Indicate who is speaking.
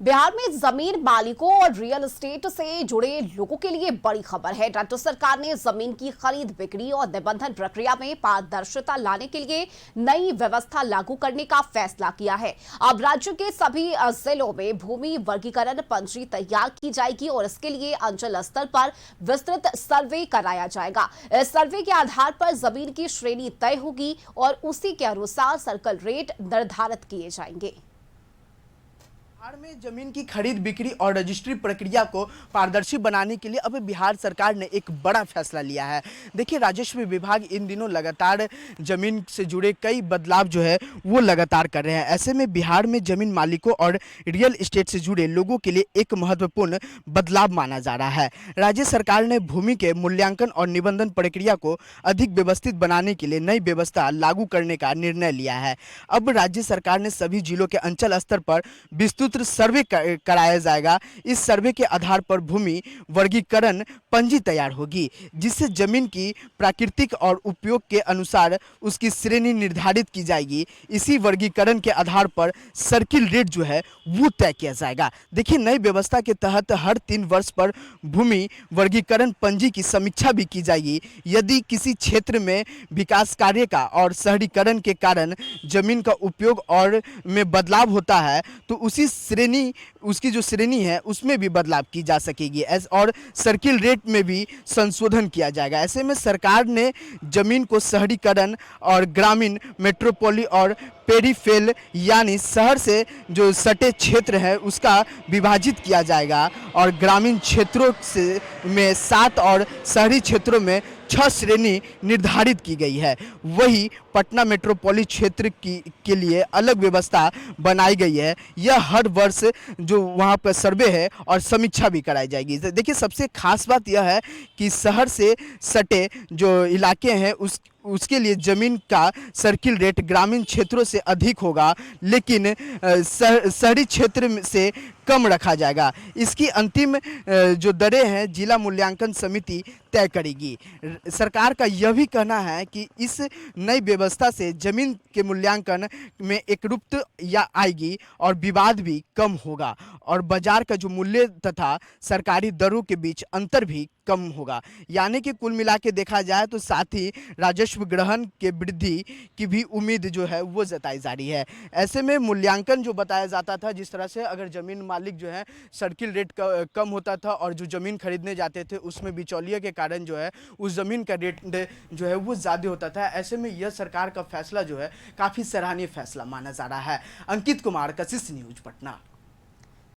Speaker 1: बिहार में जमीन मालिकों और रियल एस्टेट से जुड़े लोगों के लिए बड़ी खबर है। राज्य सरकार ने जमीन की खरीद बिक्री और निबंधन प्रक्रिया में पारदर्शिता लाने के लिए नई व्यवस्था लागू करने का फैसला किया है। अब राज्य के सभी जिलों में भूमि वर्गीकरण पंजी तैयार की जाएगी और इसके लिए अंचल स्तर पर विस्तृत सर्वे कराया जाएगा। इस सर्वे के आधार पर जमीन की श्रेणी तय होगी और उसी के अनुसार सर्कल रेट निर्धारित किए जाएंगे।
Speaker 2: बिहार में जमीन की खरीद बिक्री और रजिस्ट्री प्रक्रिया को पारदर्शी बनाने के लिए अब बिहार सरकार ने एक बड़ा फैसला लिया है। देखिए, राजस्व विभाग इन दिनों लगातार जमीन से जुड़े कई बदलाव जो है वो लगातार कर रहे हैं। ऐसे में बिहार में जमीन मालिकों और रियल एस्टेट से जुड़े लोगों के लिए एक महत्वपूर्ण बदलाव माना जा रहा है। राज्य सरकार ने भूमि के मूल्यांकन और निबंधन प्रक्रिया को अधिक व्यवस्थित बनाने के लिए नई व्यवस्था लागू करने का निर्णय लिया है। अब राज्य सरकार ने सभी जिलों के अंचल स्तर पर विस्तृत सर्वे कराया जाएगा। इस सर्वे के आधार पर भूमि वर्गीकरण पंजी तैयार होगी, जिससे जमीन की प्राकृतिक और उपयोग के अनुसार उसकी श्रेणी निर्धारित की जाएगी। इसी वर्गीकरण के आधार पर सर्किल रेट जो है वो तय किया जाएगा। देखिए, नई व्यवस्था के तहत हर 3 वर्ष पर भूमि वर्गीकरण पंजी की समीक्षा भी की जाएगी। यदि किसी क्षेत्र में विकास कार्य का और शहरीकरण के कारण जमीन का उपयोग और में बदलाव होता है तो उसकी जो श्रेणी है उसमें भी बदलाव की जा सकेगी और सर्किल रेट में भी संशोधन किया जाएगा। ऐसे में सरकार ने जमीन को शहरीकरण और ग्रामीण, मेट्रोपोली और पेरीफेल यानी शहर से जो सटे क्षेत्र है उसका विभाजित किया जाएगा और ग्रामीण क्षेत्रों से में 7 और शहरी क्षेत्रों में 6 श्रेणी निर्धारित की गई है। वही पटना मेट्रोपॉलिटन क्षेत्र के लिए अलग व्यवस्था बनाई गई है। यह हर वर्ष जो वहाँ पर सर्वे है और समीक्षा भी कराई जाएगी। देखिए, सबसे खास बात यह है कि शहर से सटे जो इलाके हैं उसके लिए ज़मीन का सर्किल रेट ग्रामीण क्षेत्रों से अधिक होगा, लेकिन शहरी क्षेत्र से कम रखा जाएगा। इसकी अंतिम जो दरें हैं जिला मूल्यांकन समिति तय करेगी। सरकार का यह भी कहना है कि इस नई व्यवस्था से जमीन के मूल्यांकन में एकरूपता या आएगी और विवाद भी कम होगा और बाजार का जो मूल्य तथा सरकारी दरों के बीच अंतर भी कम होगा। यानी कि कुल मिला के देखा जाए तो साथ ही राजस्व ग्रहण के वृद्धि की भी उम्मीद जो है वो जताई जा रही है। ऐसे में मूल्यांकन जो बताया जाता था, जिस तरह से अगर ज़मीन मालिक जो है सर्किल रेट कम होता था और जो ज़मीन खरीदने जाते थे उसमें बिचौलिए के कारण जो है उस ज़मीन का रेट जो है वो ज़्यादा होता था। ऐसे में यह सरकार का फैसला जो है काफ़ी सराहनीय फैसला माना जा रहा है। अंकित कुमार, कशिश न्यूज़, पटना।